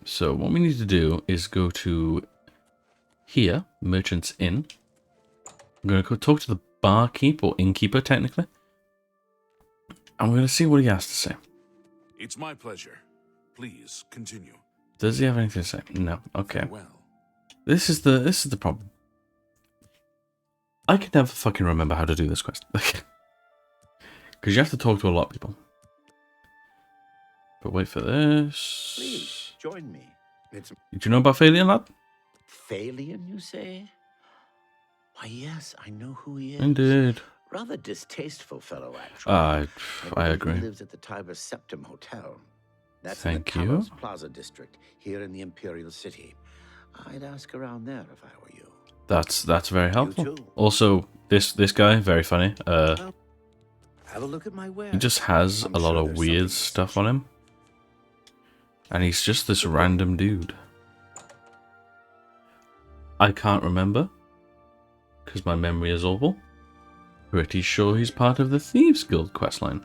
So what we need to do is go to here, Merchant's Inn. I'm going to go talk to the barkeep or innkeeper technically. And we're going to see what he has to say. It's my pleasure. Please continue. Does he have anything to say? No. Okay. Well, This is the problem. I can never fucking remember how to do this quest. Because you have to talk to a lot of people. But wait for this. Please, join me. It's Did you know about Phalion, lad? Phalion, you say? Why, yes, I know who he is. Indeed. Rather distasteful fellow, actually. I believe agree. He lives at the Tiber Septim Hotel. That's Thank in the you. Talos Plaza district, here in the Imperial City. I'd ask around there if I were you. That's very helpful. too. Also, this guy, very funny. Have a look at my wares. He just has I'm a lot sure of there's weird something stuff on him. And he's just this random dude. I can't remember. Because my memory is awful. Pretty sure he's part of the Thieves Guild questline.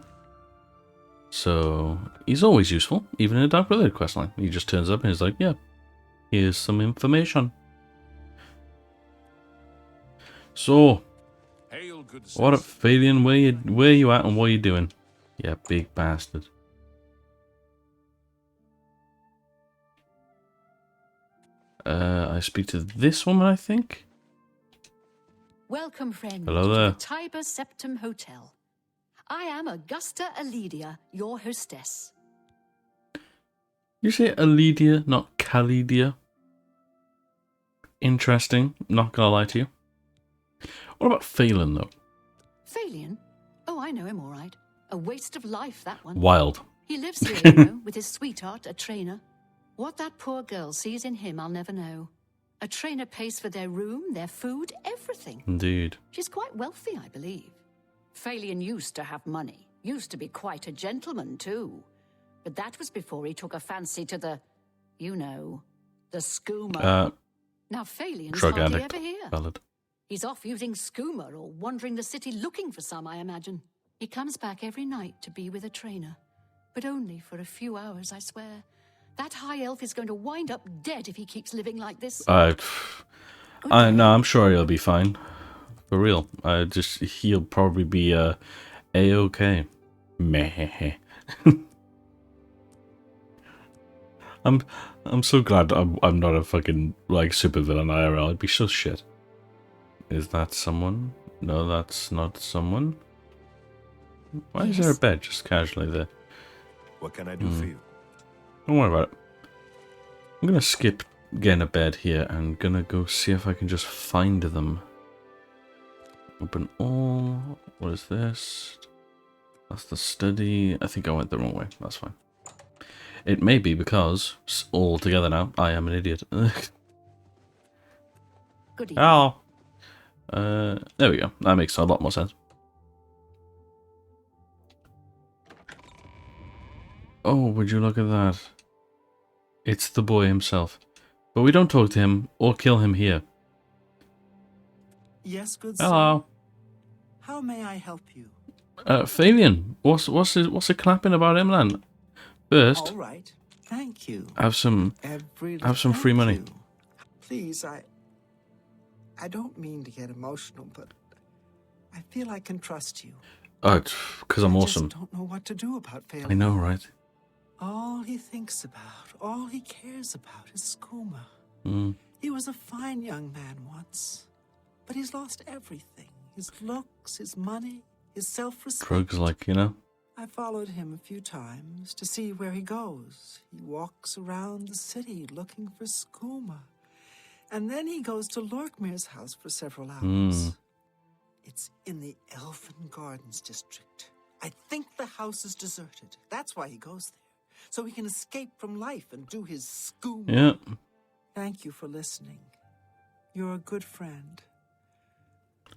So, he's always useful, even in a Dark Brotherhood questline. He just turns up and he's like, yeah, here's some information. So, hail, good what up, citizen. Phalion? Where you at and what you doing? Yeah, big bastard. I speak to this woman, I think. Welcome, friend, Hello to there. the Tiber Septim Hotel. I am Augusta Aledia, your hostess. You say Aledia, not Calidia. Interesting. Not gonna lie to you. What about Phelan, though? Phalion? Oh, I know him all right. A waste of life, that one. Wild. He lives here, you know, with his sweetheart, a trainer. What that poor girl sees in him, I'll never know. A trainer pays for their room, their food, everything. Indeed. She's quite wealthy, I believe. Phalion used to have money. Used to be quite a gentleman, too. But that was before he took a fancy to the, you know, the skooma. Now Phalion's Drug hardly addict. ever here. Valid. He's off using skooma or wandering the city looking for some, I imagine. He comes back every night to be with a trainer. But only for a few hours, I swear. That high elf is going to wind up dead if he keeps living like this. No, I'm sure he'll be fine. For real. He'll probably be A-okay. Meh. I'm so glad I'm not a fucking like supervillain IRL. I'd be so shit. Is that someone? No, that's not someone. Why is there a bed just casually there? What can I do for you? Don't worry about it. I'm gonna skip getting a bed here and gonna go see if I can just find them. Open all. What is this? That's the study. I think I went the wrong way. That's fine. It may be because all together now I am an idiot. Good evening. Oh. There we go. That makes a lot more sense. Oh, would you look at that? It's the boy himself. But we don't talk to him or kill him here. Yes, good Hello. sir. How may I help you? Fabian, what's the clapping about him then? First, All right. Thank you. have some Thank free money. you. Please, I don't mean to get emotional, but I feel I can trust you. Oh, because I'm I awesome. just don't know what to do about failing. I know, right? All he thinks about, all he cares about is skooma. Mm. He was a fine young man once, but he's lost everything. His looks, his money, his self-respect. Drugs, like, you know? I followed him a few times to see where he goes. He walks around the city looking for skooma. And then he goes to Lorkmir's house for several hours. It's in the Elfin Gardens district. I think the house is deserted. That's why he goes there. So he can escape from life and do his skooma. Yeah. Thank you for listening. You're a good friend.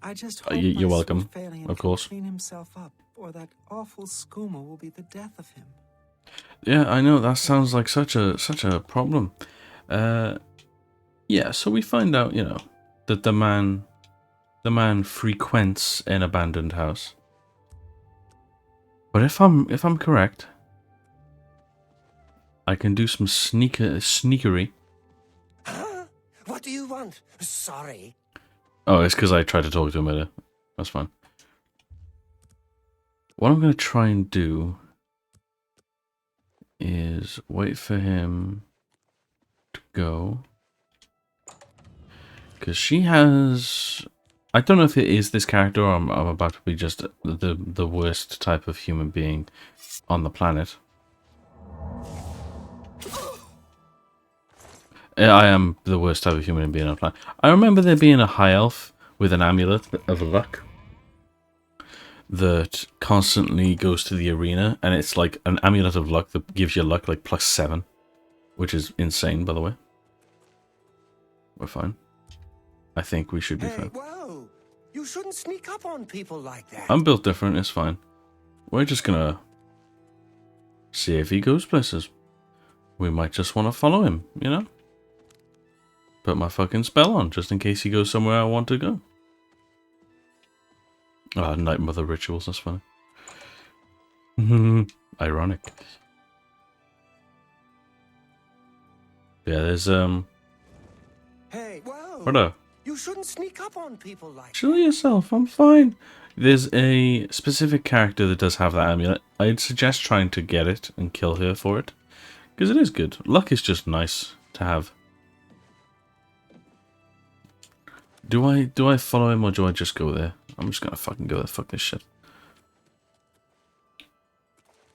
I just hope You're my welcome, sweet Phalian of can course. clean himself up, or that awful skooma will be the death of him. Yeah, I know, that sounds like such a problem. Yeah, so we find out, you know, that the man frequents an abandoned house. But if I'm correct, I can do some sneakery. Huh? What do you want? Sorry. Oh, it's because I tried to talk to him earlier. That's fine. What I'm going to try and do is wait for him to go. Because she has... I don't know if it is this character or I'm about to be just the worst type of human being on the planet. I am the worst type of human being on the planet. I remember there being a high elf with an amulet of luck that constantly goes to the arena, and it's like an amulet of luck that gives you luck like +7, which is insane, by the way. We're fine. I think we should be fine. Whoa! You shouldn't sneak up on people like that. I'm built different, it's fine. We're just gonna see if he goes places. We might just want to follow him, you know? Put my fucking spell on, just in case he goes somewhere I want to go. Ah, Night Mother rituals, that's funny. Ironic. Yeah, there's, Hey, whoa! Brother, You shouldn't sneak up on people like chill yourself, I'm fine. There's a specific character that does have that amulet. I'd suggest trying to get it and kill her for it. Because it is good. Luck is just nice to have. Do I follow him or do I just go there? I'm just gonna fucking go there. Fuck this shit.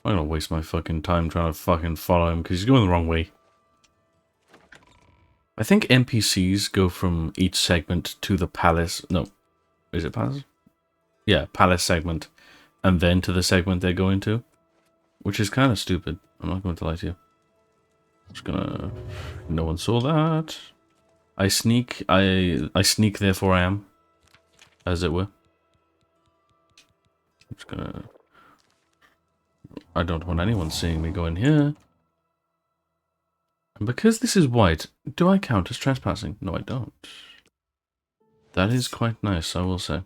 I'm gonna waste my fucking time trying to fucking follow him because he's going the wrong way. I think NPCs go from each segment to the palace. No. Is it palace? Yeah, palace segment. And then to the segment they're going to. Which is kind of stupid. I'm not going to lie to you. Just gonna... No one saw that. I sneak, therefore I am. As it were. I'm just gonna... I don't want anyone seeing me go in here. And because this is white, do I count as trespassing? No, I don't. That is quite nice, I will say.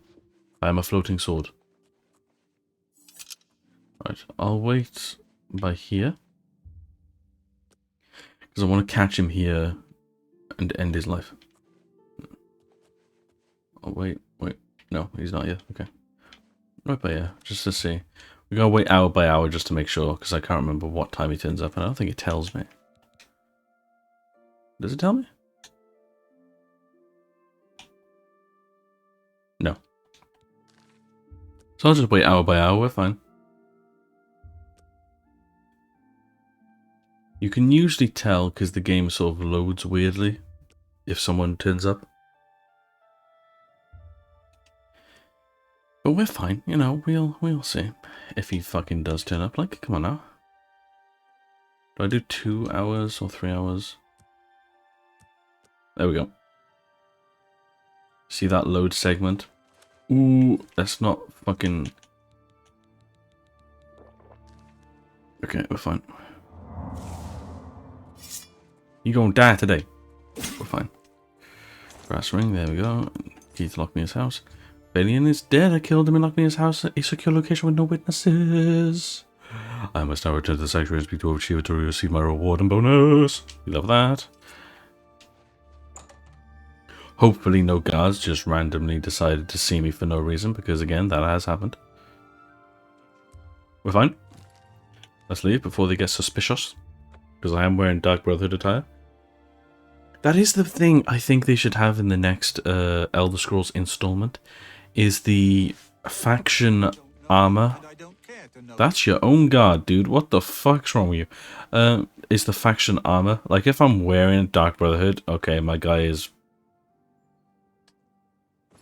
I am a floating sword. Right, I'll wait by here. Because I want to catch him here and end his life. Oh, wait. No, he's not yet. Okay. Right by here, just to see. We gotta wait hour by hour just to make sure, because I can't remember what time he turns up, and I don't think it tells me. Does it tell me? No. So I'll just wait hour by hour, we're fine. You can usually tell because the game sort of loads weirdly if someone turns up. But we're fine, you know, we'll see if he fucking does turn up. Like, come on now. Do I do 2 hours or 3 hours? There we go. See that load segment? Ooh, that's not fucking... Okay, we're fine. You gonna die today. We're fine. Brass ring, there we go. Key to lock me in his house. Balian is dead. I killed him and locked me in his house. A secure location with no witnesses. I must now return to the sanctuary and speak to Overachiever to receive my reward and bonus. You love that. Hopefully no guards just randomly decided to see me for no reason, because again, that has happened. We're fine. Let's leave before they get suspicious, because I am wearing Dark Brotherhood attire. That is the thing I think they should have in the next Elder Scrolls installment, is the faction armor. That's your own guard, dude. What the fuck's wrong with you? Is the faction armor. Like, if I'm wearing Dark Brotherhood, okay, my guy is...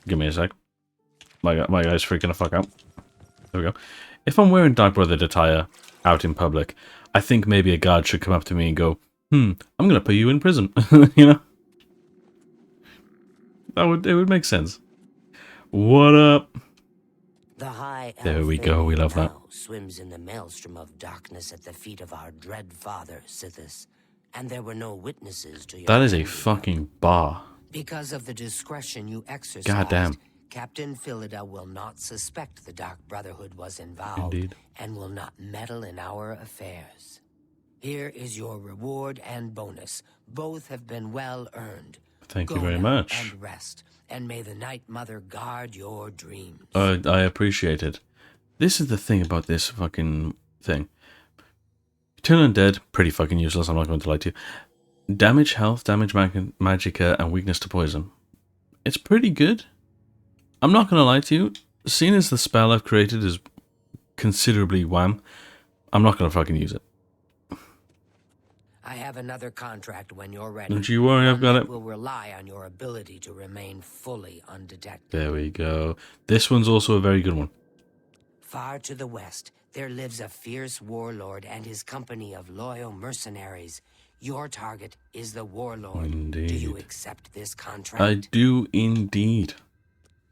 Give me a sec. My guy's freaking the fuck out. There we go. If I'm wearing Dark Brotherhood attire out in public, I think maybe a guard should come up to me and go, I'm gonna put you in prison. You know? It would make sense. What up? The high There we go, we love that. Swims in the maelstrom of darkness at the feet of our dread father, Sithis, and there were no witnesses to your... That is a fucking bar. Because of the discretion you exercised, Goddamn. Captain Philida will not suspect the Dark Brotherhood was involved. Indeed. And will not meddle in our affairs. Here is your reward and bonus. Both have been well earned. Thank you Go very now much. And rest, and may the Night Mother guard your dreams. I appreciate it. This is the thing about this fucking thing. Turn undead, pretty fucking useless, I'm not going to lie to you. Damage health, damage magicka, and weakness to poison. It's pretty good. I'm not going to lie to you. Seeing as the spell I've created is considerably wham, I'm not going to fucking use it. I have another contract when you're ready. Don't you worry, I've got it. Will rely on your ability to remain fully undetected. There we go. This one's also a very good one. Far to the west, there lives a fierce warlord and his company of loyal mercenaries. Your target is the warlord. Indeed. Do you accept this contract? I do indeed.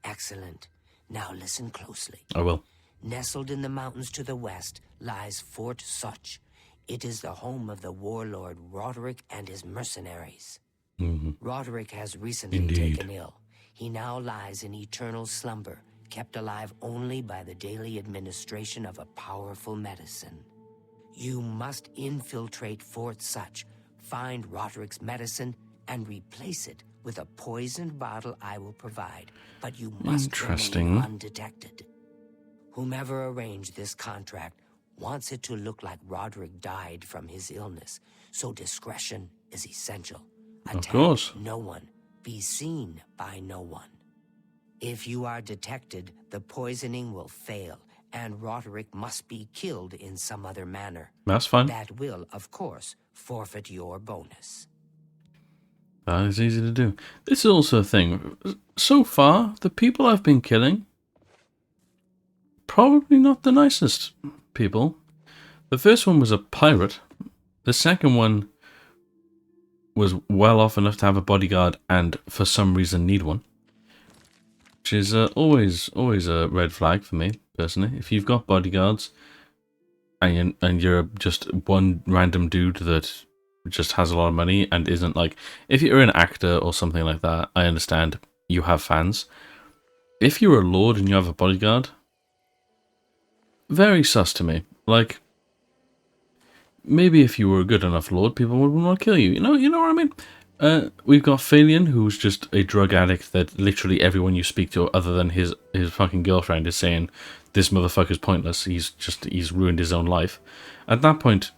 Excellent. Now listen closely. I will. Nestled in the mountains to the west lies Fort Such. It is the home of the warlord Roderick and his mercenaries. Roderick has recently taken ill. He now lies in eternal slumber, kept alive only by the daily administration of a powerful medicine. You must infiltrate Fort Such, find Roderick's medicine, and replace it with a poisoned bottle I will provide. But you must remain undetected. Whomever arranged this contract wants it to look like Roderick died from his illness, so discretion is essential. Of course. No one. Be seen by no one. If you are detected, the poisoning will fail, and Roderick must be killed in some other manner. That's fine. That will, of course, forfeit your bonus. That is easy to do. This is also a thing. So far, the people I've been killing, probably not the nicest people. The first one was a pirate. The second one was well off enough to have a bodyguard and for some reason need one. Which is always a red flag for me, personally. If you've got bodyguards and you're just one random dude that just has a lot of money and isn't like... If you're an actor or something like that, I understand you have fans. If you're a lord and you have a bodyguard, very sus to me. Like, maybe if you were a good enough lord, people would want to kill you. You know what I mean? We've got Phalion, who's just a drug addict that literally everyone you speak to, other than his fucking girlfriend, is saying this motherfucker's pointless. He's ruined his own life. At that point,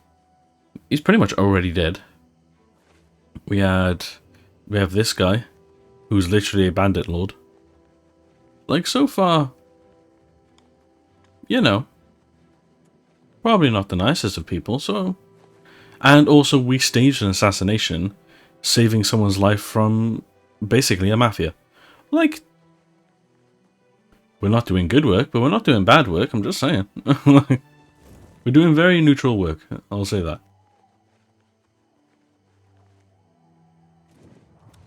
he's pretty much already dead. We have this guy, who's literally a bandit lord. Like, so far, you know, probably not the nicest of people. So, and also we staged an assassination, saving someone's life from basically a mafia. Like, we're not doing good work, but we're not doing bad work. I'm just saying. We're doing very neutral work. I'll say that.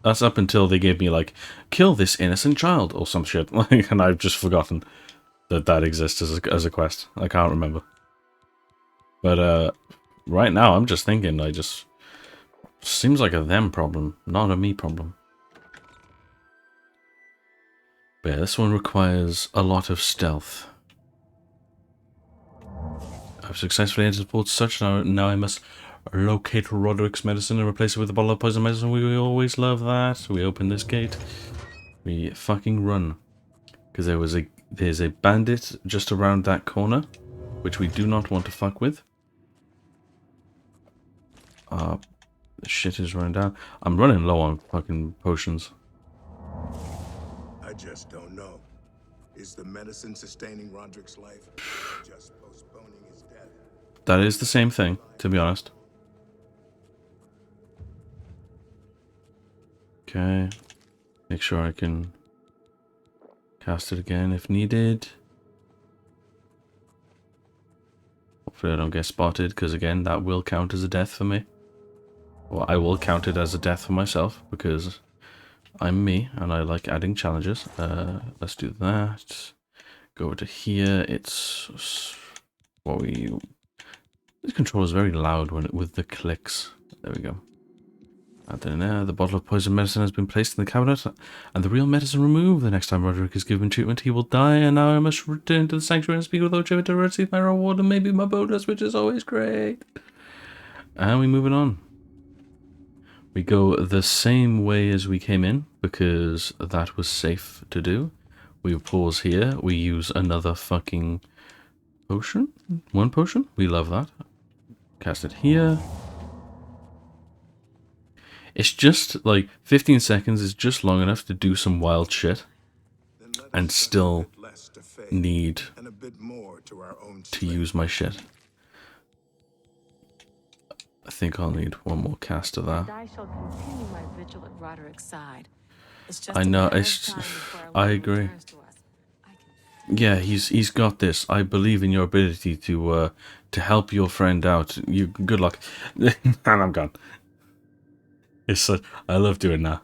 That's up until they gave me, like, kill this innocent child or some shit. Like, and I've just forgotten that exists as a quest. I can't remember. But right now I'm just thinking, seems like a them problem, not a me problem. But yeah, this one requires a lot of stealth. I've successfully entered Port Such, now I must locate Roderick's medicine and replace it with a bottle of poison medicine. We always love that. We open this gate. We fucking run. Because there's a bandit just around that corner, which we do not want to fuck with. The shit is running down. I'm running low on fucking potions. I just don't know. Is the medicine sustaining Roderick's life? Just postponing his death? That is the same thing, to be honest. Okay. Make sure I can cast it again if needed. Hopefully I don't get spotted, because again, that will count as a death for me. Well, I will count it as a death for myself, because I'm me, and I like adding challenges. Let's do that. Go over to here. It's what we... This controller is very loud with the clicks. There we go. And then the bottle of poison medicine has been placed in the cabinet, and the real medicine removed. The next time Roderick is given treatment, he will die, and now I must return to the sanctuary and speak with Ocho to receive my reward and maybe my bonus, which is always great. And we're moving on. We go the same way as we came in, because that was safe to do. We pause here. We use another fucking potion. One potion. We love that. Cast it here. It's just like 15 seconds is just long enough to do some wild shit and still need to use my shit. I think I'll need one more cast of that. I shall continue my vigil at Roderick's side. I know, I agree. Yeah, he's got this. I believe in your ability to help your friend out. You good luck. And I'm gone. It's I love doing that.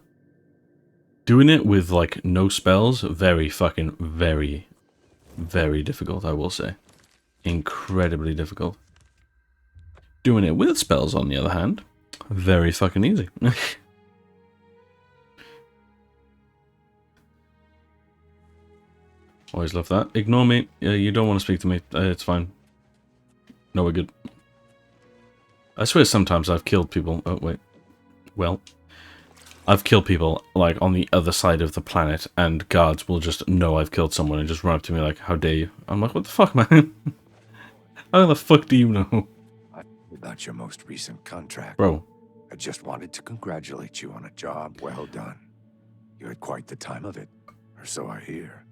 Doing it with like no spells, very difficult, I will say. Incredibly difficult. Doing it with spells, on the other hand, very fucking easy. Always love that. Ignore me. You don't want to speak to me. It's fine. No, we're good. I swear sometimes I've killed people. Oh, wait. Well, I've killed people, like, on the other side of the planet, and guards will just know I've killed someone and just run up to me like, how dare you? I'm like, what the fuck, man? How the fuck do you know? About your most recent contract. Bro. I just wanted to congratulate you on a job well done. You had quite the time of it, or so I hear.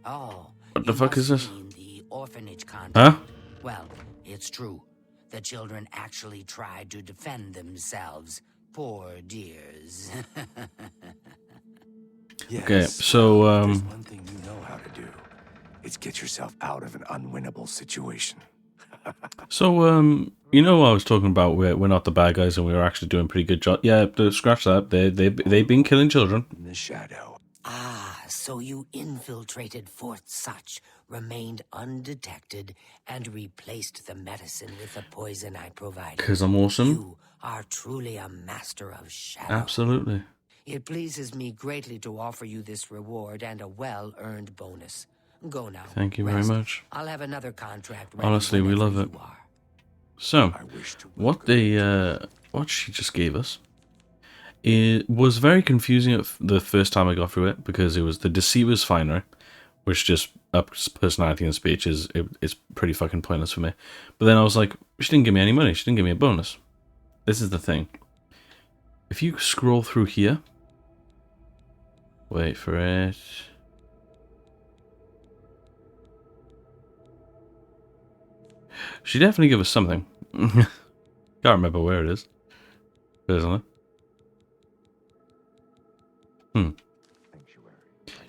Oh. What the fuck is this? The orphanage contract. Huh? Well, it's true. The children actually tried to defend themselves. Poor dears. Yes, okay, so there's one thing you know how to do. It's get yourself out of an unwinnable situation. So you know what I was talking about? We're not the bad guys, and we were actually doing a pretty good job. Yeah, scratch that. They've been killing children. In the shadow. Ah, so you infiltrated Fort Such, remained undetected, and replaced the medicine with the poison I provided. Because I'm awesome. You are truly a master of shadow. Absolutely. It pleases me greatly to offer you this reward and a well-earned bonus. Go now. Thank you very much. I'll have another contract ready. Honestly, we love it. So, what she just gave us It was very confusing the first time I got through it because it was the Deceiver's Finery, which just ups personality and speech it's pretty fucking pointless for me. But then I was like, she didn't give me any money. She didn't give me a bonus. This is the thing. If you scroll through here, wait for it. She definitely gave us something. Can't remember where it is, personally.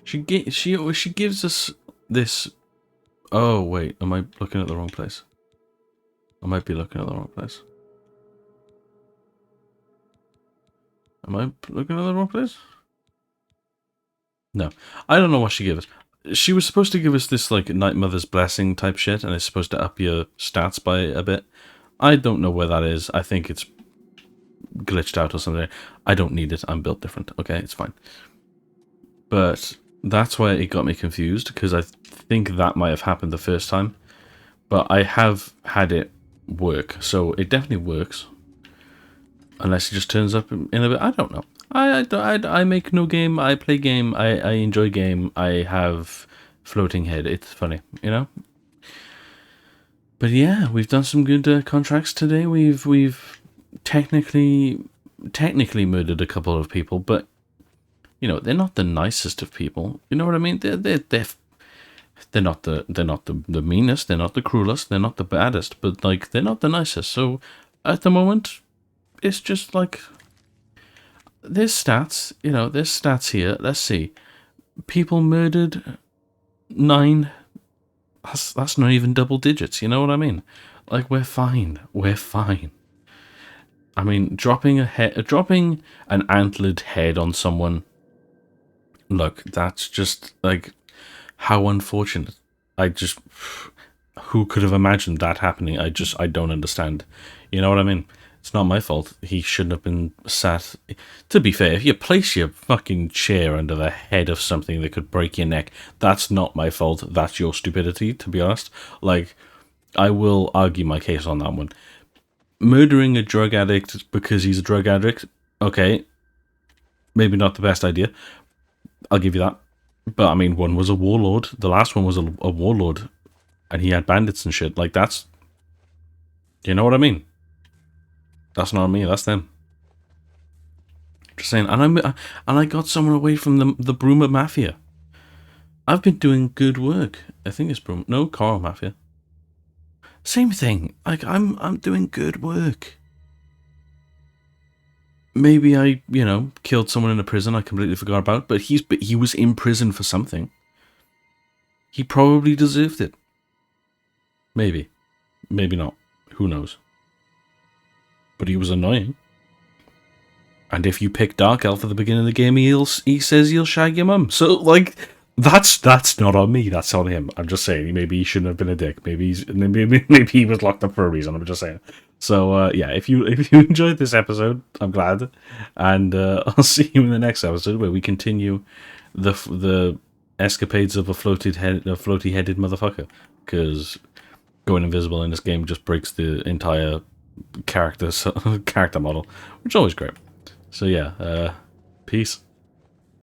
She gives us this. Oh wait, am I looking at the wrong place? I might be looking at the wrong place. Am I looking at the wrong place? No, I don't know what she gave us. She was supposed to give us this like Night Mother's Blessing type shit, and it's supposed to up your stats by a bit. I don't know where that is. I think it's glitched out or something. I don't need it. I'm built different. Okay, it's fine. But that's why it got me confused, because I think that might have happened the first time. But I have had it work, so it definitely works. Unless it just turns up in a bit. I don't know. I make no game. I play game. I enjoy game. I have floating head. It's funny, you know. But yeah, we've done some good contracts today. We've technically murdered a couple of people, but you know they're not the nicest of people. You know what I mean? They're not the meanest. They're not the cruelest. They're not the baddest. But like they're not the nicest. So at the moment, it's just like there's stats. You know, there's stats here. Let's see. People murdered 9. That's not even double digits, you know what I mean? Like, we're fine. We're fine. I mean, dropping an antlered head on someone, look, that's just, like, how unfortunate. Who could have imagined that happening? I don't understand. You know what I mean? It's not my fault. He shouldn't have been sat. To be fair, if you place your fucking chair under the head of something that could break your neck, that's not my fault. That's your stupidity, to be honest. Like, I will argue my case on that one. Murdering a drug addict because he's a drug addict, okay, maybe not the best idea. I'll give you that. But, I mean, one was a warlord. The last one was a warlord. And he had bandits and shit. Like, that's... You know what I mean? That's not me, that's them. Just saying, and I got someone away from the Bruma Mafia. I've been doing good work. I think it's Bruma. No, Coral Mafia. Same thing. Like I'm doing good work. Maybe I, you know, killed someone in a prison I completely forgot about, but he was in prison for something. He probably deserved it. Maybe. Maybe not. Who knows? But he was annoying. And if you pick Dark Elf at the beginning of the game, he says he'll shag your mum. So, like, that's not on me. That's on him. I'm just saying. Maybe he shouldn't have been a dick. Maybe he was locked up for a reason. I'm just saying. So, yeah, if you enjoyed this episode, I'm glad. And I'll see you in the next episode where we continue the escapades of a floaty-headed motherfucker. Because going invisible in this game just breaks the entire character model, which is always great. So yeah, peace.